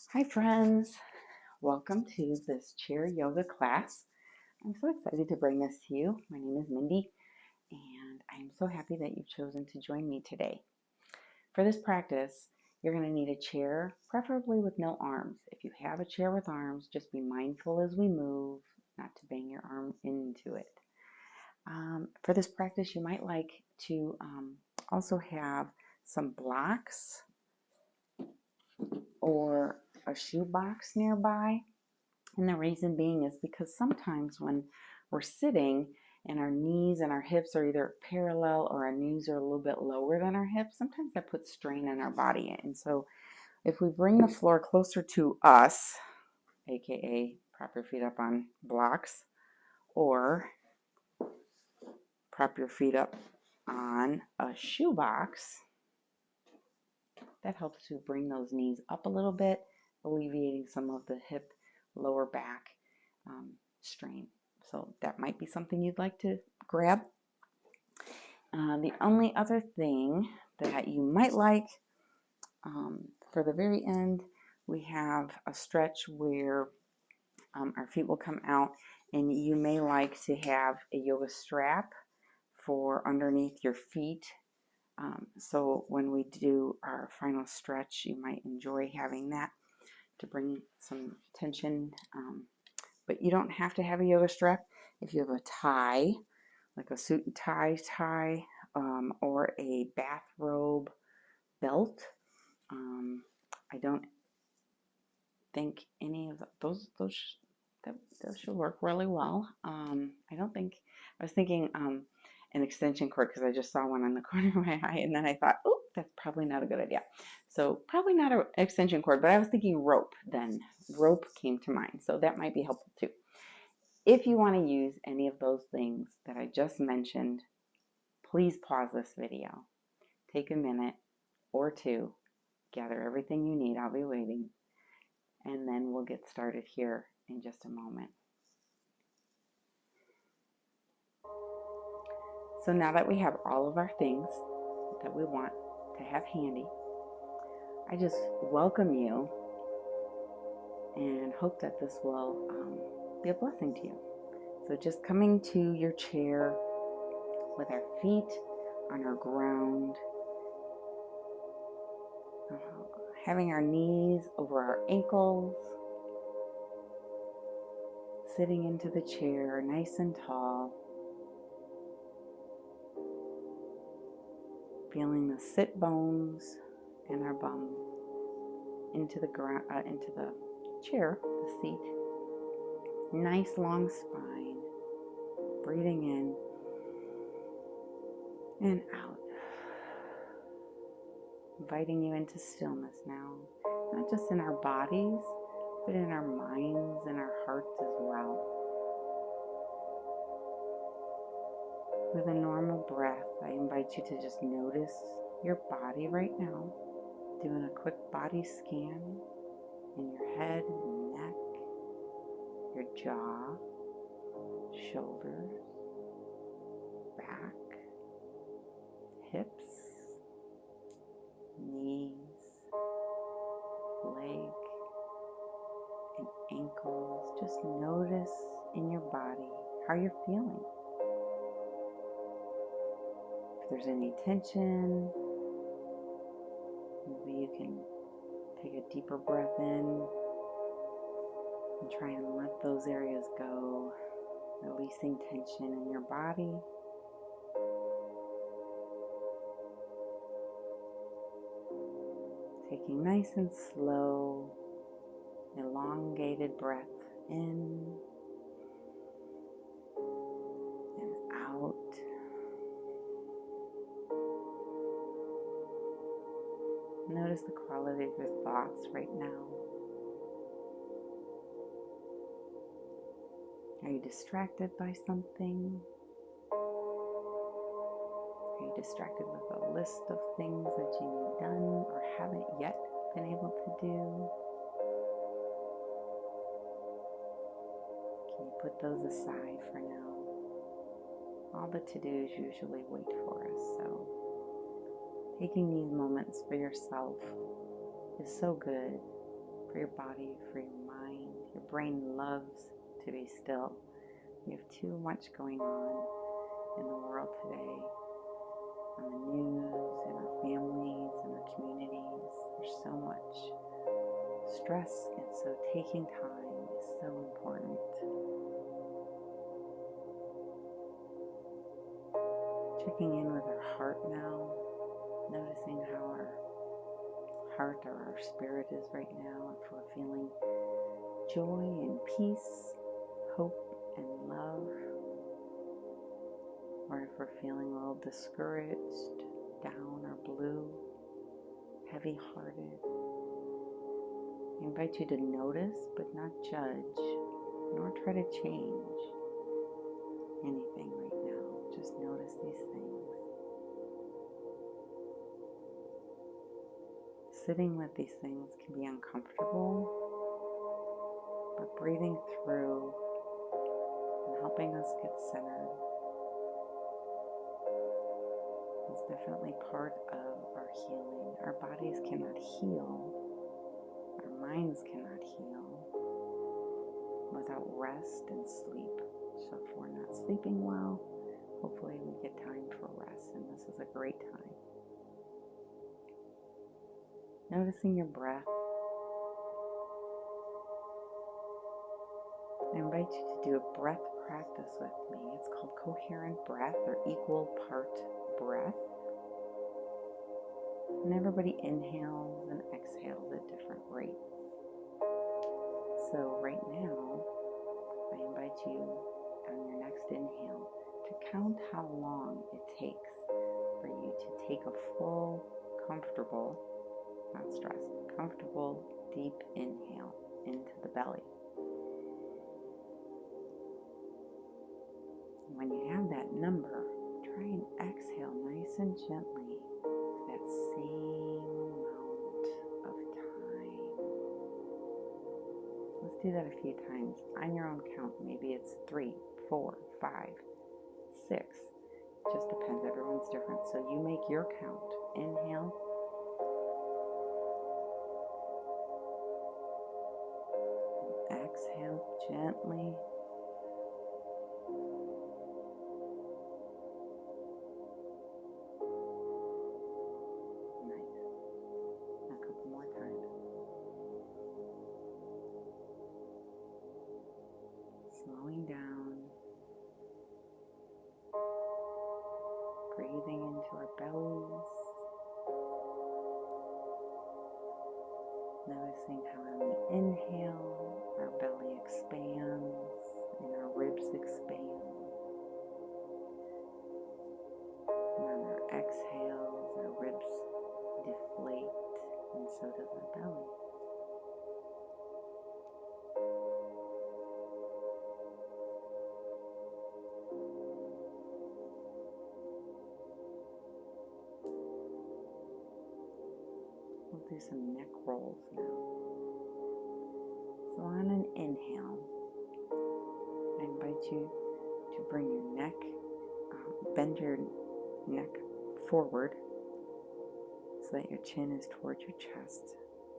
Hi friends, welcome to this chair yoga class. I'm so excited to bring this to you. My name is Mindy and I'm so happy that you've chosen to join me today. For this practice, you're going to need a chair, preferably with no arms. If you have a chair with arms, just be mindful as we move not to bang your arm into it. For this practice, you might like to also have some blocks or a shoe box nearby. And the reason being is because sometimes when we're sitting and our knees and our hips are either parallel or our knees are a little bit lower than our hips, sometimes that puts strain on our body. And so if we bring the floor closer to us, aka prop your feet up on blocks or prop your feet up on a shoe box, that helps to bring those knees up a little bit, alleviating some of the hip lower back strain. So that might be something you'd like to grab. The only other thing that you might like, for the very end, we have a stretch where our feet will come out, and you may like to have a yoga strap for underneath your feet. So when we do our final stretch, you might enjoy having that to bring some tension. But you don't have to have a yoga strap. If you have a tie, like a suit and tie, or a bathrobe belt, I don't think any of those should work really well. I don't think, I was thinking an extension cord because I just saw one on the corner of my eye, and then I thought, oh, that's probably not a good idea. So probably not an extension cord, but I was thinking rope then. Rope came to mind, so that might be helpful too. If you want to use any of those things that I just mentioned, please pause this video. Take a minute or two, gather everything you need. I'll be waiting, and then we'll get started here in just a moment. So now that we have all of our things that we want to have handy, I just welcome you and hope that this will be a blessing to you. So just coming to your chair with our feet on our ground, having our knees over our ankles, sitting into the chair nice and tall, feeling the sit bones and our bum into the ground, into the chair, the seat. Nice long spine, breathing in and out, inviting you into stillness now, not just in our bodies, but in our minds and our hearts as well. With a normal breath, I invite you to just notice your body right now, doing a quick body scan in your head and neck, your jaw, shoulders, back, hips, knees, leg, and ankles. Just notice in your body how you're feeling. If there's any tension, maybe you can take a deeper breath in and try and let those areas go, releasing tension in your body. Taking nice and slow, elongated breath in and out. Notice the quality of your thoughts right now. Are you distracted by something? Are you distracted with a list of things that you need done or haven't yet been able to do? Can you put those aside for now? All the to-dos usually wait for us, so taking these moments for yourself is so good. for your body, for your mind. Your brain loves to be still. We have too much going on in the world today, on the news, in our families, in our communities. There's so much stress, and so taking time is so important. Checking in with our heart now, noticing how our heart or our spirit is right now, if we're feeling joy and peace, hope and love, or if we're feeling a little discouraged, down or blue, heavy-hearted. I invite you to notice but not judge, nor try to change anything right now. Just notice these things. Sitting with these things can be uncomfortable, but breathing through and helping us get centered is definitely part of our healing. Our bodies cannot heal, our minds cannot heal without rest and sleep. So if we're not sleeping well, hopefully we get time for rest, and this is a great time. Noticing your breath. I invite you to do a breath practice with me. It's called coherent breath, or equal part breath. And everybody inhales and exhales at different rates. So right now, I invite you on your next inhale to count how long it takes for you to take a full, comfortable, not stressed, comfortable, deep inhale into the belly. When you have that number, try and exhale nice and gently for that same amount of time. Let's do that a few times on your own count. Maybe it's 3, 4, 5, 6. It just depends. Everyone's different. So you make your count. Inhale. And exhale gently. Slowing down, breathing into our bellies, noticing how on the inhale, our belly expands and our ribs expand. And on our exhales, our ribs deflate, and so does our belly. We'll do some neck rolls now. So on an inhale, I invite you to bring your neck, bend your neck forward so that your chin is towards your chest,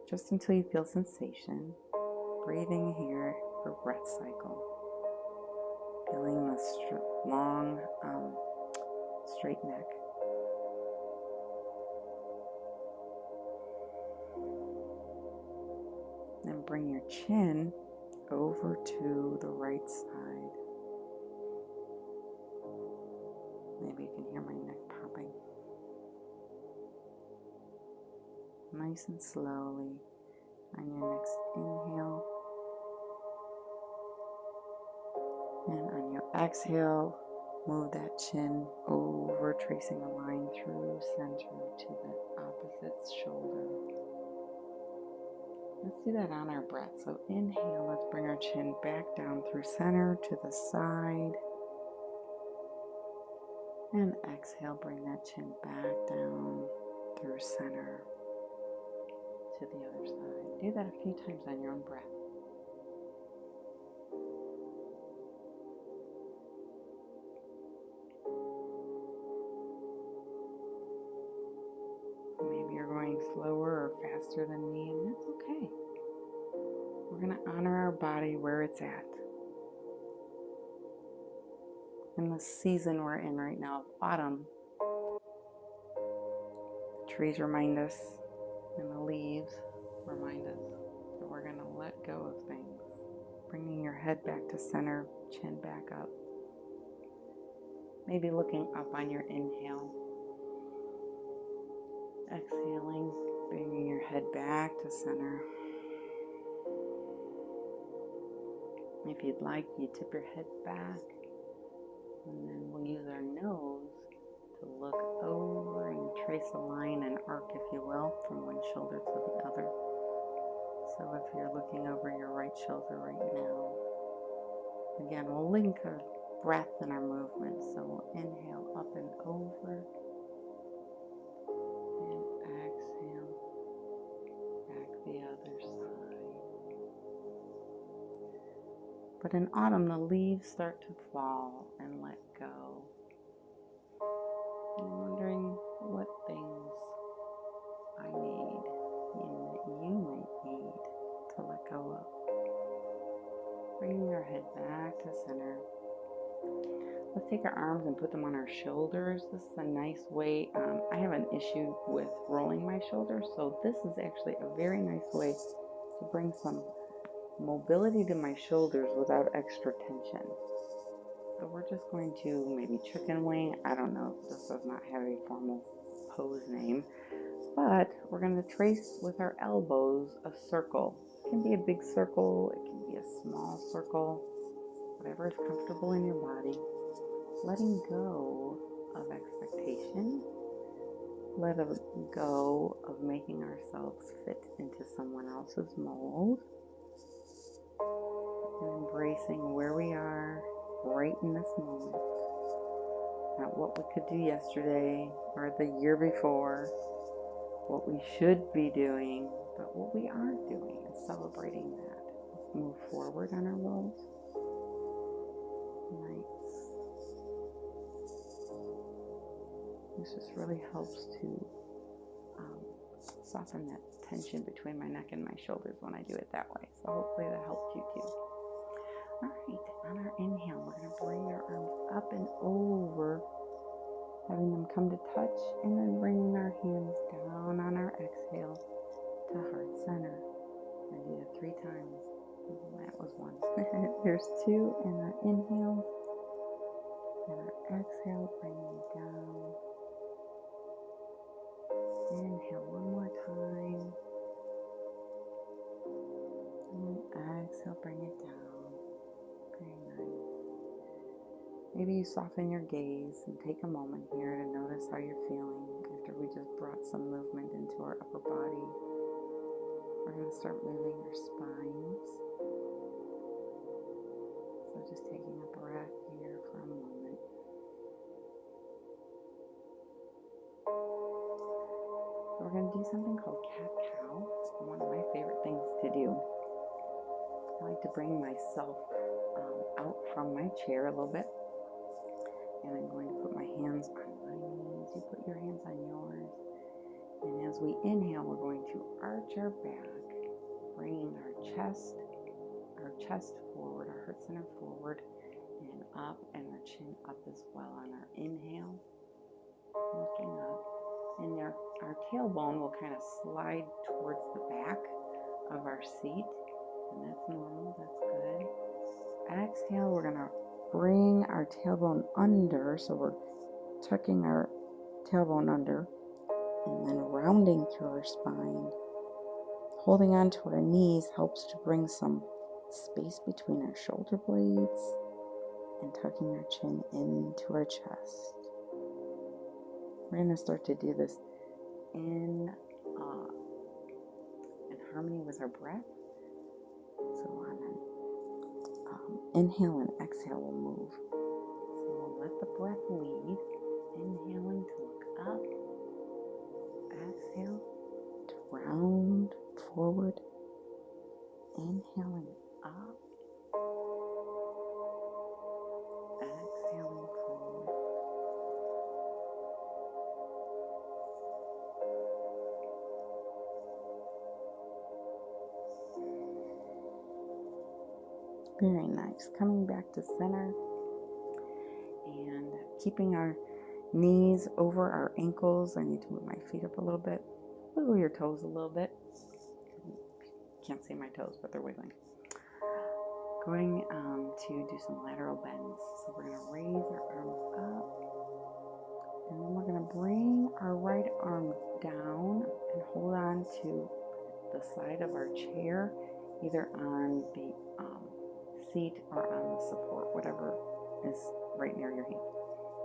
just until you feel sensation. Breathing here for breath cycle. Feeling the long, straight neck. Then bring your chin over to the right side. Maybe you can hear my neck popping. Nice and slowly on your next inhale. And on your exhale, move that chin over, tracing a line through center to the opposite shoulder. Let's do that on our breath. So inhale, let's bring our chin back down through center to the side. And exhale, bring that chin back down through center to the other side. Do that a few times on your own breath. Maybe you're going slower or faster than me, and that's okay. We're going to honor our body where it's at. In the season we're in right now of autumn, the trees remind us and the leaves remind us that we're going to let go of things. Bringing your head back to center, chin back up. Maybe looking up on your inhale. Exhaling, bringing your head back to center. If you'd like, you tip your head back, and then we'll use our nose to look over and trace a line, an arc, if you will, from one shoulder to the other. So if you're looking over your right shoulder right now, again, we'll link our breath and our movement. So we'll inhale up and over, and exhale back the other side. But in autumn, the leaves start to fall and let go. And I'm wondering what things I need and that you might need to let go of. Bringing our head back to center. Let's take our arms and put them on our shoulders. This is a nice way. I have an issue with rolling my shoulders, so this is actually a very nice way to bring some mobility to my shoulders without extra tension. So we're just going to maybe chicken wing. I don't know. This does not have a formal pose name. But we're going to trace with our elbows a circle. It can be a big circle. It can be a small circle. Whatever is comfortable in your body. Letting go of expectation. Letting go of making ourselves fit into someone else's mold. And embracing where we are right in this moment. Not what we could do yesterday or the year before, what we should be doing, but what we are doing and celebrating that. Let's move forward on our rolls. Nice. This just really helps to soften that tension between my neck and my shoulders when I do it that way. So hopefully that helped you too. Alright, on our inhale, we're going to bring our arms up and over, having them come to touch, and then bringing our hands down on our exhale to heart center. And do that 3 times. That was 1. There's 2 in our inhale, and our exhale, bringing it down. Inhale 1 more time, and exhale, bring it down. Very nice. Maybe you soften your gaze and take a moment here to notice how you're feeling after we just brought some movement into our upper body. We're going to start moving our spines. So just taking a breath here for a moment. So we're going to do something called cat-cow. One of my favorite things to do. I like to bring myself out from my chair a little bit. And I'm going to put my hands on my knees. You put your hands on yours. And as we inhale, we're going to arch our back, bringing our chest forward, our heart center forward and up, and our chin up as well on our inhale. Looking up. And our tailbone will kind of slide towards the back of our seat. And that's normal. That's good. Exhale, we're going to bring our tailbone under, so we're tucking our tailbone under and then rounding through our spine. Holding on to our knees helps to bring some space between our shoulder blades and tucking our chin into our chest. We're going to start to do this in harmony with our breath. So on an inhale and exhale, we'll move. So we'll let the breath lead. Inhaling to look up. Exhale to round forward. Inhaling up. Exhaling forward. Very nice. Coming back to center and keeping our knees over our ankles. I need to move my feet up a little bit. Wiggle your toes a little bit. Can't see my toes, but they're wiggling. Going to do some lateral bends. So we're going to raise our arms up. And then we're going to bring our right arm down and hold on to the side of our chair, either on the seat or on the support, whatever is right near your hand.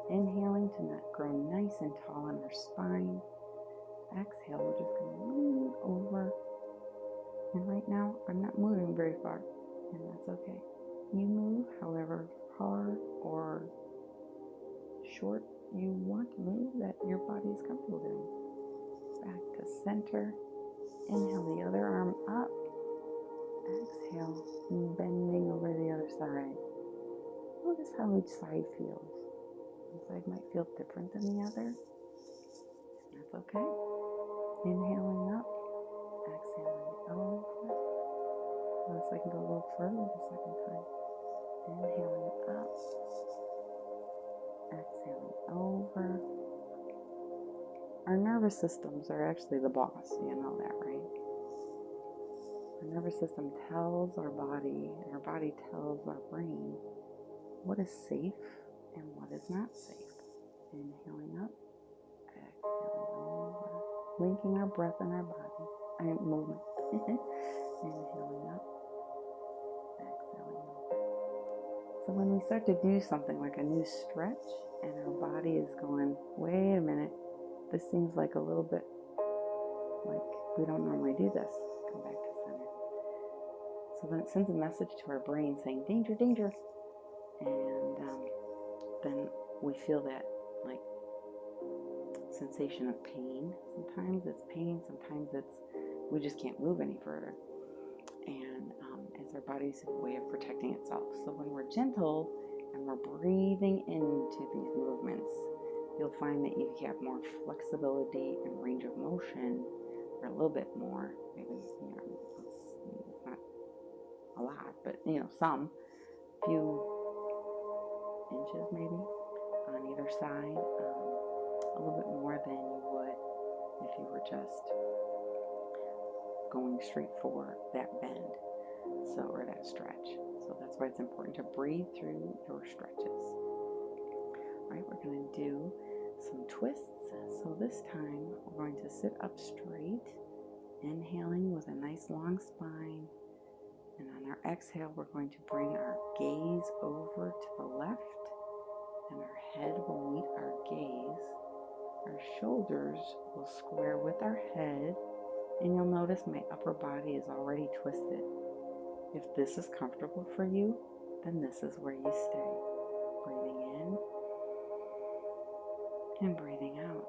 Inhaling to grow nice and tall in our spine. Exhale, we're just going to lean over. And right now, I'm not moving very far, and that's okay. You move however far or short you want to move that your body is comfortable doing. Back to center. Inhale the other arm up. Exhale, bending over the other side. Notice how each side feels. One side might feel different than the other. That's okay. Inhaling up, exhaling over. Notice I can go a little further the second time. Inhaling up, exhaling over. Our nervous systems are actually the boss. You know that, right? Our nervous system tells our body, and our body tells our brain what is safe and what is not safe. Inhaling up, exhaling over, linking our breath and our body, movement. Inhaling up, exhaling over. So when we start to do something like a new stretch and our body is going, wait a minute, this seems like a little bit like we don't normally do this. Come back to center. So then it sends a message to our brain saying, danger, danger. And then we feel that like sensation of pain. Sometimes it's pain, sometimes it's we just can't move any further. And it's our body's way of protecting itself. So when we're gentle and we're breathing into these movements, you'll find that you have more flexibility and range of motion, or a little bit more, maybe, it's not a lot, but some few inches maybe on either side, a little bit more than you would if you were just going straight for that bend, or that stretch. So that's why it's important to breathe through your stretches. All right, we're going to do some twists. So this time we're going to sit up straight, inhaling with a nice long spine. And on our exhale, we're going to bring our gaze over to the left, and our head will meet our gaze. Our shoulders will square with our head, and you'll notice my upper body is already twisted. If this is comfortable for you, then this is where you stay. Breathing in and breathing out.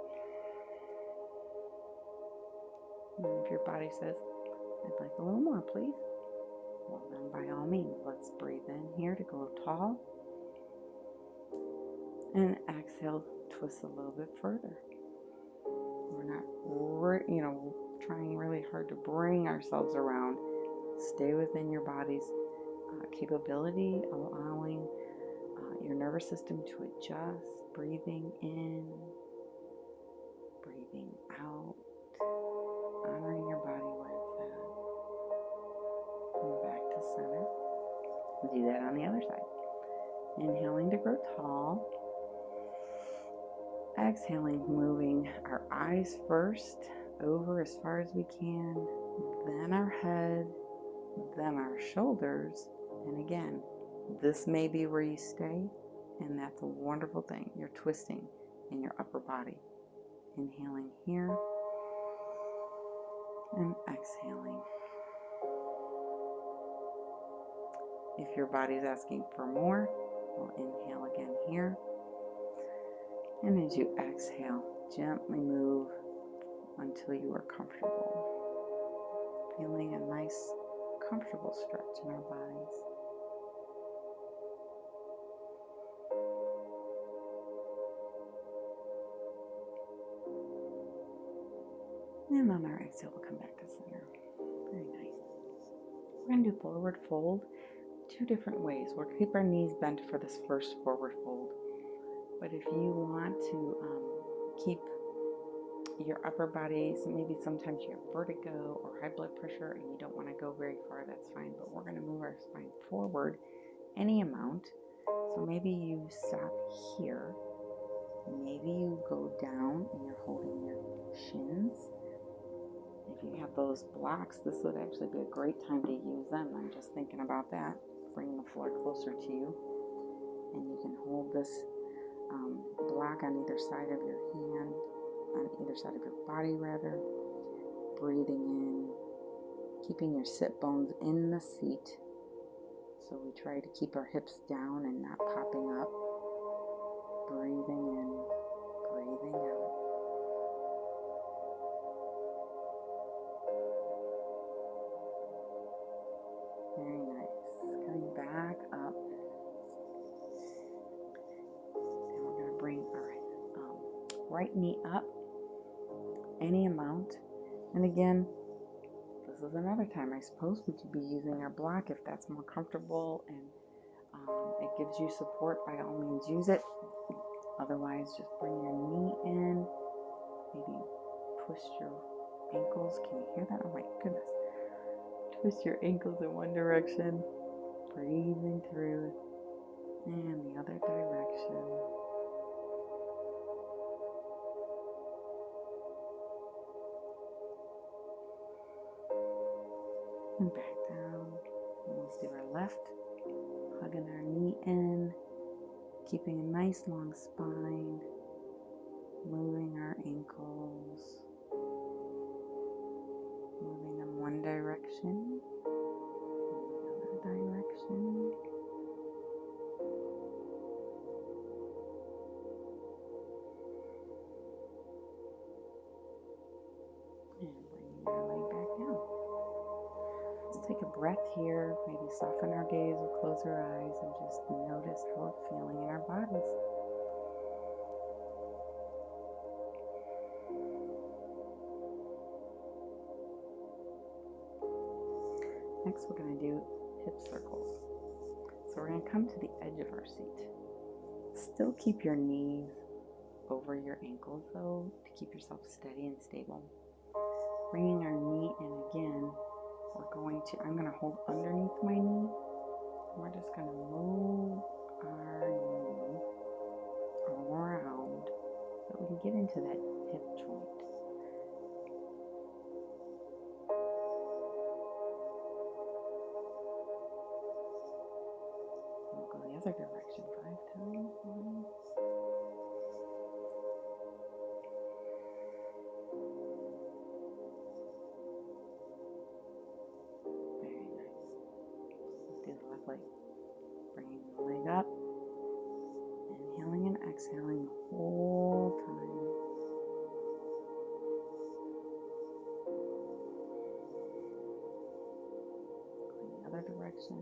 And if your body says, I'd like a little more, please, well then by all means, let's breathe in here to go tall. And exhale, twist a little bit further. We're not, trying really hard to bring ourselves around. Stay within your body's capability, allowing your nervous system to adjust, breathing in, breathing out, honoring your body where it's at. Come back to center. Do that on the other side. Inhaling to grow tall. Exhaling, moving our eyes first over as far as we can, then our head, then our shoulders, and again, this may be where you stay, and that's a wonderful thing. You're twisting in your upper body. Inhaling here, and exhaling. If your body's asking for more, we'll inhale again here. And as you exhale, gently move until you are comfortable. Feeling a nice, comfortable stretch in our bodies. And on our exhale, we'll come back to center. Very nice. We're going to do forward fold. two different ways. We'll keep our knees bent for this first forward fold. But if you want to keep your upper body, so maybe sometimes you have vertigo or high blood pressure and you don't want to go very far, that's fine. But we're going to move our spine forward any amount. So maybe you stop here. Maybe you go down and you're holding your shins. If you have those blocks, this would actually be a great time to use them. I'm just thinking about that. Bring the floor closer to you. And you can hold this block on either side of your hand, on either side of your body rather. Breathing in, keeping your sit bones in the seat. So we try to keep our hips down and not popping up. Breathing in, breathing out. Very nice. Coming back up. And we're going to bring our right knee up any amount. And again, this is another time I suppose we could be using our block if that's more comfortable and it gives you support. By all means, use it. Otherwise, just bring your knee in. Maybe twist your ankles. Can you hear that? Oh my goodness. Twist your ankles in one direction. Breathing through. And the other direction. And back down. And let's do our left. Hugging our knee in. Keeping a nice long spine. Moving our ankles. Moving them one direction. The other direction. And bringing our leg back down. Let's take a breath here. Maybe soften our gaze or close our eyes and just notice how we're feeling in our bodies. Next, we're going to do hip circles. So we're going to come to the edge of our seat. Still keep your knees over your ankles though, to keep yourself steady and stable. Bringing our knee in again, I'm going to hold underneath my knee. We're just going to move our knee around so we can get into that hip joint. We'll go the other direction 5 times. 1. Very nice. Let's do the left leg. Bringing the leg up. Inhaling and exhaling the whole time. Going the other direction.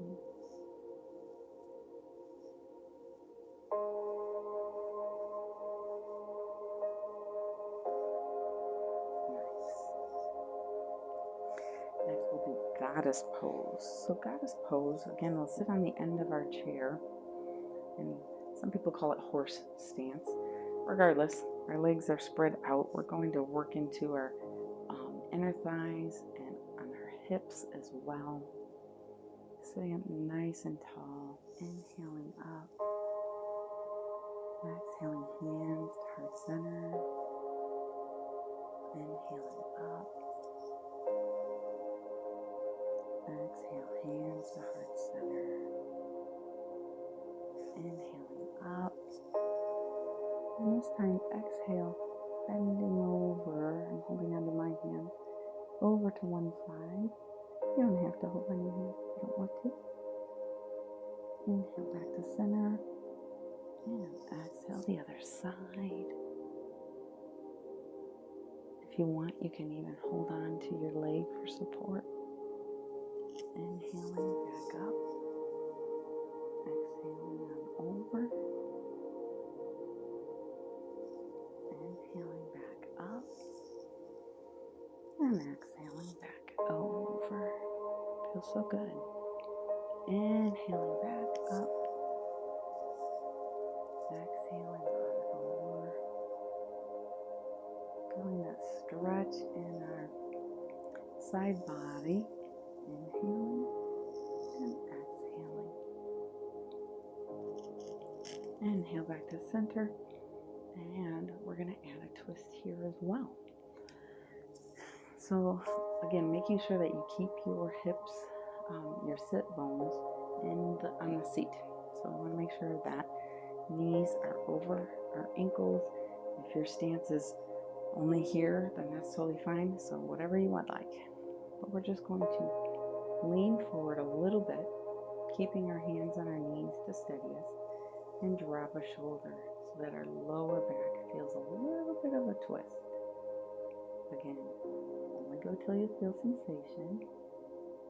Next we'll do goddess pose. So goddess pose, again, we'll sit on the end of our chair, and some people call it horse stance. Regardless, our legs are spread out. We're going to work into our inner thighs and on our hips as well. Sitting up nice and tall, inhaling up, exhaling hands to heart center, inhaling up. Exhale, hands to heart center. Inhaling up. And this time, exhale, bending over and holding onto my hand over to one side. You don't have to hold on your hand if you don't want to. Inhale back to center. And exhale the other side. If you want, you can even hold on to your leg for support. Inhaling back up, exhaling on over, inhaling back up, and exhaling back over. Feels so good. Inhaling back up. Exhaling on over. Feeling that stretch in our side body. Inhaling and exhaling. Inhale back to center. And we're going to add a twist here as well. So again, making sure that you keep your hips, your sit bones on the seat. So I want to make sure that knees are over our ankles. If your stance is only here, then that's totally fine. So whatever you would like. But we're just going to lean forward a little bit, keeping our hands on our knees to steady us, and drop a shoulder so that our lower back feels a little bit of a twist. Again, only go till you feel sensation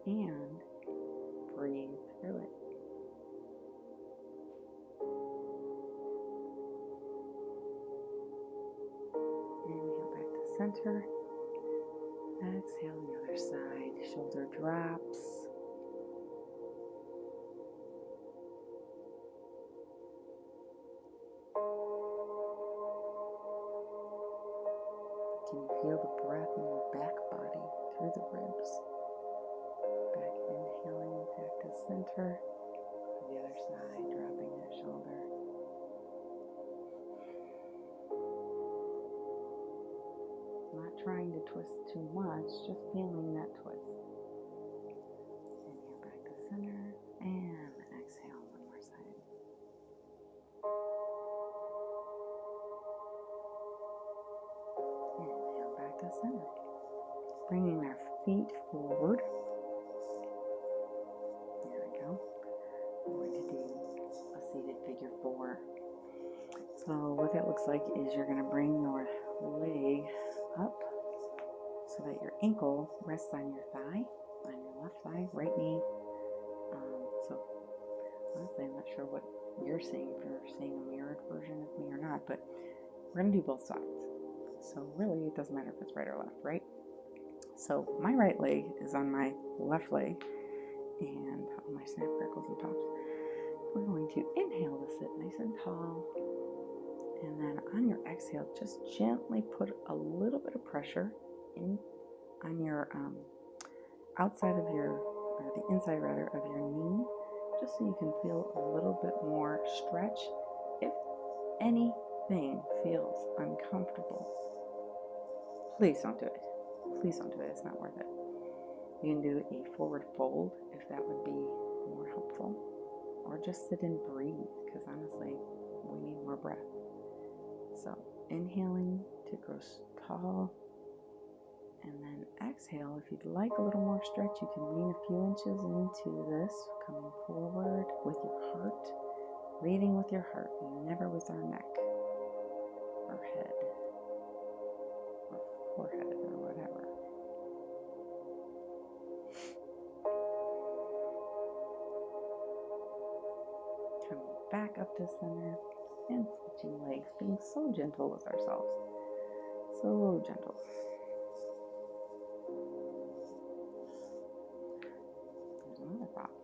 and breathe through it. Inhale back to center. Exhale the other side. Shoulder drops. Can you feel the breath in your back body through the ribs? Back inhaling back to center. The other side, dropping that shoulder. Not trying to twist too much, just feeling that twist. Inhale back to center and exhale one more side. Inhale back to center. Bringing our feet forward. There we go. We're going to do a seated figure 4. So what that looks like is you're going to bring your leg up so that your ankle rests on your thigh, on your left thigh, right knee. So honestly, I'm not sure what you're seeing, if you're seeing a mirrored version of me or not, but we're going to do both sides. So really, it doesn't matter if it's right or left, right? So my right leg is on my left leg, and all my snap, crackles, and pops. We're going to inhale to sit nice and tall. And then on your exhale, just gently put a little bit of pressure in on your outside of your, or the inside rather, of your knee, just so you can feel a little bit more stretch. If anything feels uncomfortable, please don't do it. Please don't do it. It's not worth it. You can do a forward fold if that would be more helpful, or just sit and breathe, because honestly, we need more breath. So inhaling to grow tall, and then exhale. If you'd like a little more stretch, you can lean a few inches into this, coming forward with your heart, leading with your heart, never with our neck or head or forehead or whatever. Coming back up to center and switching legs, being so gentle with ourselves. So gentle. There's another thought.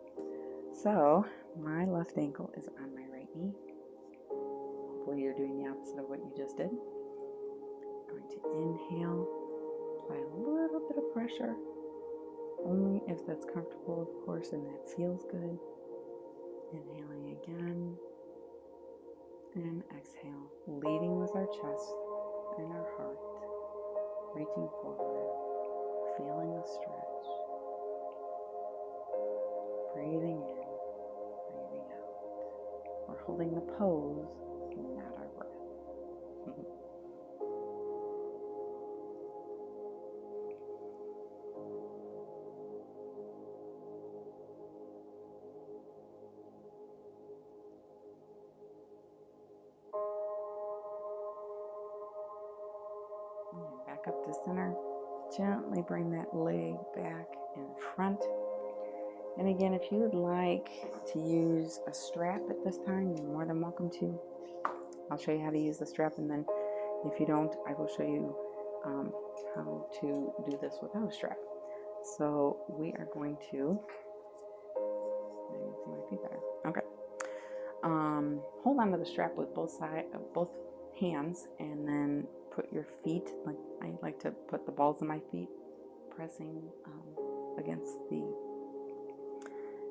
So my left ankle is on my right knee. Hopefully you're doing the opposite of what you just did. I'm going to inhale, apply a little bit of pressure, only if that's comfortable, of course, and that feels good. Inhaling again, and exhale, leading with our chest and our heart, reaching forward, feeling the stretch, breathing in, breathing out. We're holding the pose, not our breath. And back up to center. Gently bring that leg back in front. And again, if you would like to use a strap at this time, you're more than welcome to. I'll show you how to use the strap, and then if you don't, I will show you how to do this without a strap. So we are going to, there Might be better. Okay. Hold on to the strap with both hands, and then put your feet, like I like to put the balls of my feet pressing against the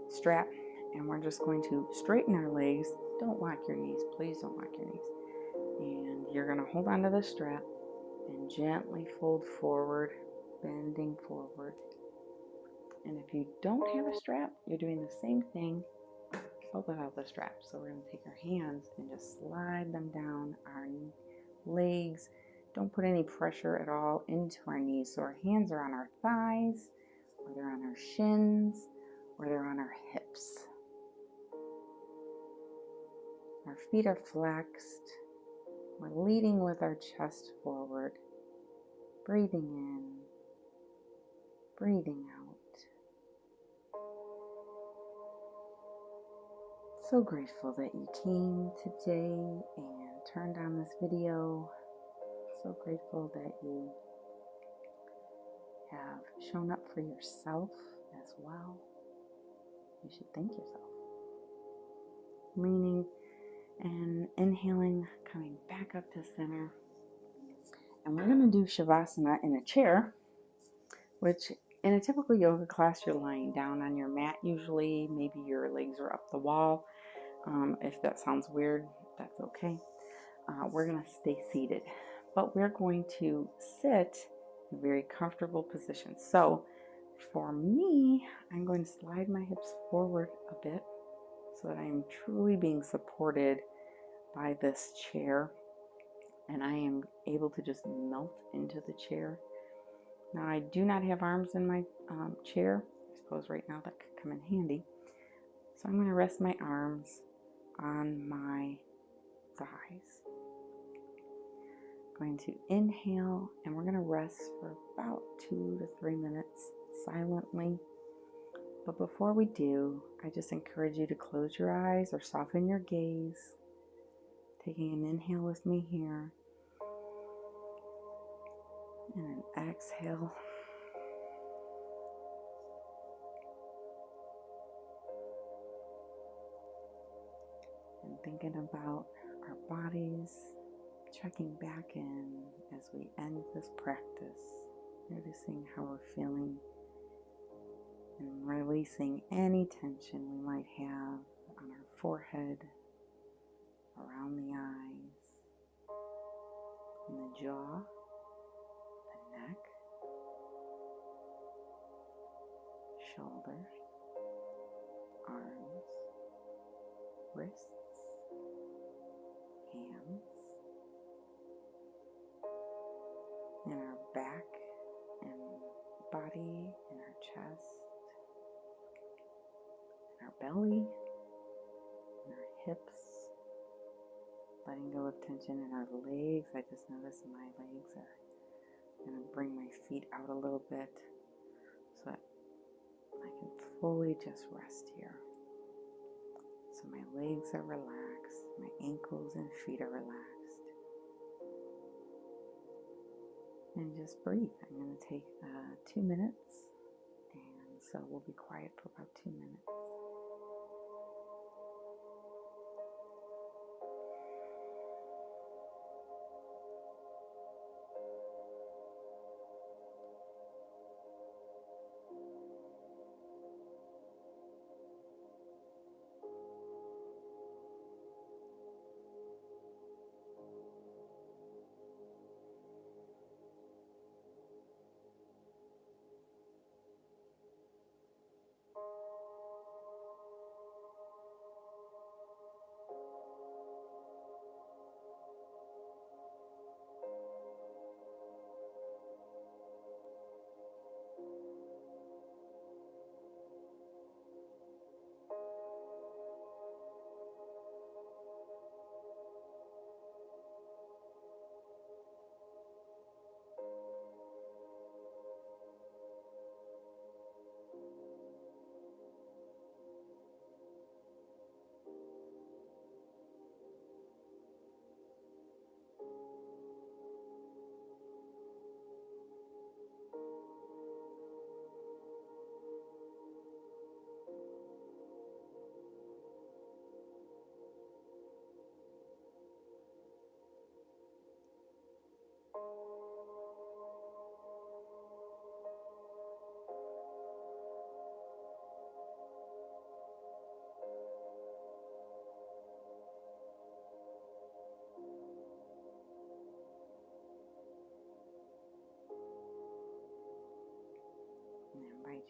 strap, and we're just going to straighten our legs. Don't lock your knees, please don't lock your knees. And you're going to hold on to the strap and gently fold forward, bending forward. And if you don't have a strap, you're doing the same thing but without the strap. So we're going to take our hands and just slide them down our legs. Don't put any pressure at all into our knees. So our hands are on our thighs, or they're on our shins, or they're on our hips. Our feet are flexed. We're leading with our chest forward, breathing in, breathing out. So grateful that you came today and turned on this video. So grateful that you have shown up for yourself as well. You should thank yourself. Leaning and inhaling, coming back up to center. And we're going to do Shavasana in a chair, which in a typical yoga class, you're lying down on your mat usually. Maybe your legs are up the wall. If that sounds weird, that's okay. We're going to stay seated, but we're going to sit in a very comfortable position. So for me, I'm going to slide my hips forward a bit so that I am truly being supported by this chair, and I am able to just melt into the chair. Now, I do not have arms in my chair. I suppose right now that could come in handy. So I'm going to rest my arms on my thighs. Going to inhale, and we're going to rest for about 2 to 3 minutes silently. But before we do, I just encourage you to close your eyes or soften your gaze. Taking an inhale with me here, and an exhale. And thinking about our bodies, checking back in as we end this practice, noticing how we're feeling and releasing any tension we might have on our forehead, around the eyes, in the jaw, the neck, shoulders, arms, wrists, hands, in our back and body, in our chest, in our belly, in our hips, letting go of tension in our legs. I just noticed my legs are going to bring my feet out a little bit so that I can fully just rest here. So my legs are relaxed, my ankles and feet are relaxed. And just breathe. I'm going to take 2 minutes, and so we'll be quiet for about 2 minutes.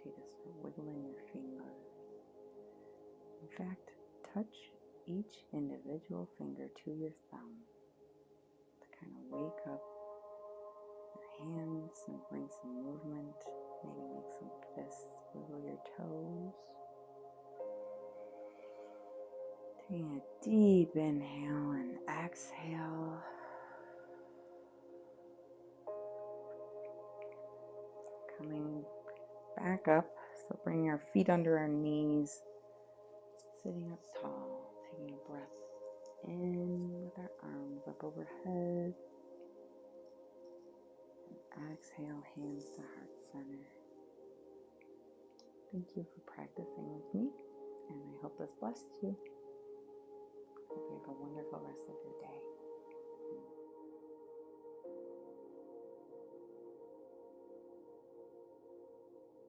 okay to start wiggling your fingers. In fact, touch each individual finger to your thumb to kind of wake up your hands and bring some movement. Maybe make some fists, wiggle your toes. Taking a deep inhale and exhale. Coming back up, so bring our feet under our knees, sitting up tall, taking a breath in with our arms up overhead, and exhale, hands to heart center. Thank you for practicing with me, and I hope this blessed you. Hope you have a wonderful rest of your day.